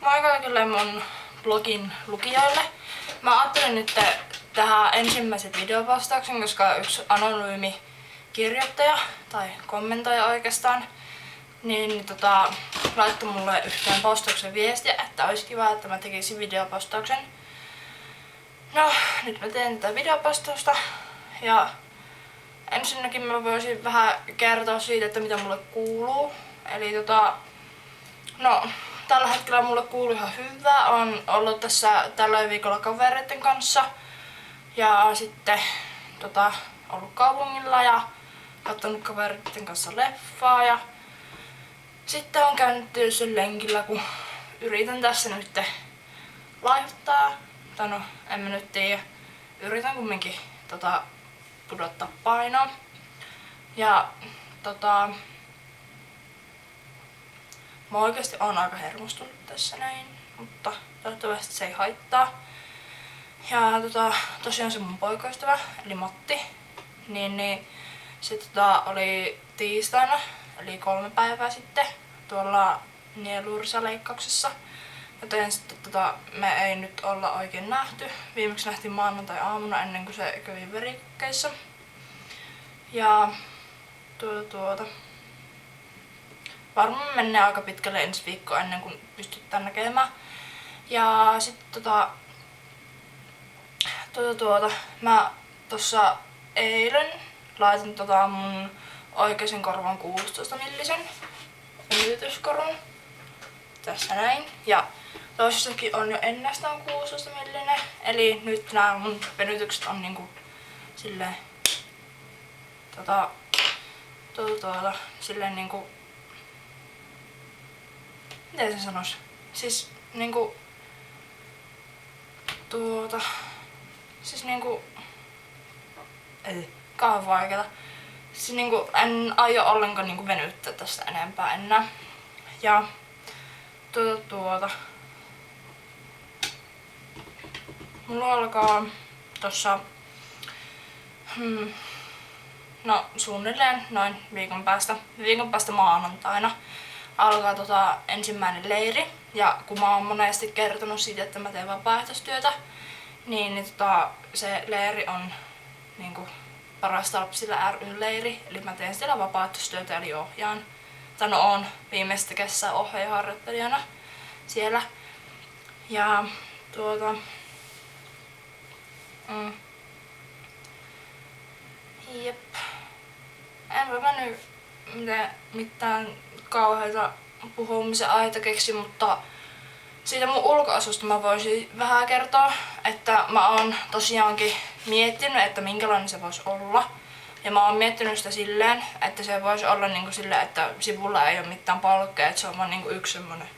Moi kaikille mun blogin lukijoille. Mä ajattelin nyt tehdä ensimmäisen videopostauksen, koska yksi anonyymi kirjoittaja tai kommentoija oikeastaan niin laittoi mulle yhteen postauksen viestiä, että olisi kiva, että mä tekisin videopostauksen. No, nyt mä teen tätä videopostausta ja ensinnäkin mä voisin vähän kertoa siitä, että mitä mulle kuuluu. Eli no, tällä hetkellä mulle kuuluu ihan hyvää. Olen ollut tässä tällä viikolla kavereiden kanssa ja sitten ollut kaupungilla ja katsonut kavereiden kanssa leffaa ja sitten on käynyt tietysti lenkillä, kun yritän tässä nyt laihuttaa. Tai no, en mä nyt tiedä. Yritän kumminkin pudottaa painoa. Ja mä oikeesti oon aika hermostunut tässä näin, mutta toivottavasti se ei haittaa. Ja tosiaan se mun poikaystävä, eli Matti, niin se oli tiistaina, eli 3 päivää sitten, tuolla nieluursa-leikkauksessa. Joten sitten me ei nyt olla oikein nähty. Viimeksi nähtiin maanantai-aamuna ennen kuin se kävi verikokeissa. Ja varmaan menee aika pitkälle ensi viikko ennen kuin pystytään näkemään. Ja sitten mä tossa eilen laitin mun oikeisen korvan 16 millisen venytyskorun. Tässä näin. Ja toisessakin on jo ennestään 16 millinen. Eli nyt nämä mun venytykset on niinku silleen silleen niinku, miten se sanois? Siis niinku siis niinku ei kauhean vaikeeta. Siis niinku en aio ollenkaan niinku venyttää tästä enempää enää. Ja mulla alkaa tossa no suunnilleen noin viikon päästä maanantaina alkaa ensimmäinen leiri. Ja kun mä oon monesti kertonut siitä, että mä teen vapaaehtoistyötä, niin se leiri on niinku Parasta lapsille ry-leiri. Eli mä teen siellä vapaaehtoistyötä eli ohjaan. Tai no oon viimeistä kesää ohjaajaharjoittelijana siellä. Ja jep. Enpä mä nyt mitään kauheita puhumisen aiheita keksi, mutta siitä mun ulkoasusta mä voisin vähän kertoa, että mä oon tosiaankin miettinyt, että minkälainen se voisi olla. Ja mä oon miettinyt sitä silleen, että se voisi olla niinku silleen, että sivulla ei ole mitään palkkeja, että se on vaan niinku yksi semmonen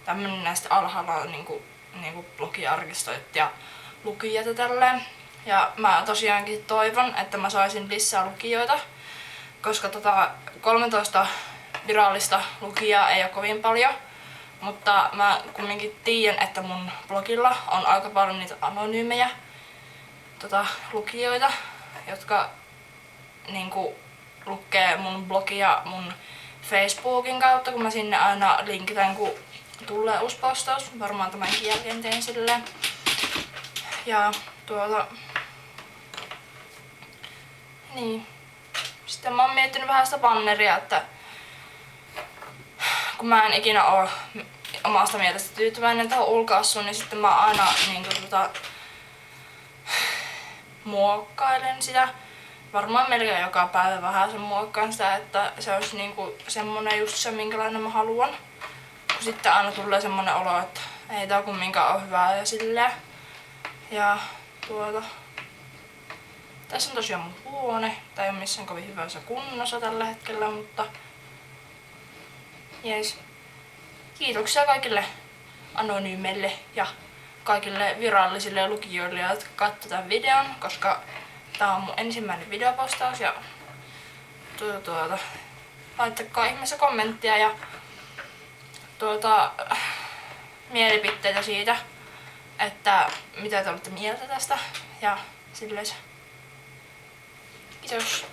tämmönen näistä alhaalla on niinku blogiarkistoit ja lukijat ja tälleen. Ja mä tosiaankin toivon, että mä saisin lisää lukijoita, koska 13 virallista lukijaa ei ole kovin paljon. Mutta mä kumminkin tiedän, että mun blogilla on aika paljon niitä anonyymejä lukijoita, jotka niinku lukee mun blogia mun Facebookin kautta, kun mä sinne aina linkitän, kun tulee uusi postaus. Varmaan tämänkin jälkeen teen silleen. Ja niin. Sitten mä oon miettinyt vähän sitä banneria, että kun mä en ikinä oo omasta mielestä tyytyväinen tähän ulkoasuun, niin sitten mä aina niinku muokkailen sitä. Varmaan melkein joka päivä vähän sen muokkaan sitä, että se olisi niinku semmonen just se, minkälainen mä haluan. Kun sitten aina tulee semmonen olo, että ei tää kumminkaan oo hyvää ja silleen. Ja tässä on tosiaan mun huone. Tää ei oo missään kovin hyvässä kunnossa tällä hetkellä, mutta jees. Kiitoksia kaikille anonyymeille ja kaikille virallisille lukijoille, jotka katsovat tämän videon, koska tää on mun ensimmäinen videopostaus ja laittakaa ihmeessä kommenttia ja mielipiteitä siitä, että mitä te olette mieltä tästä ja silleen. Kiitos.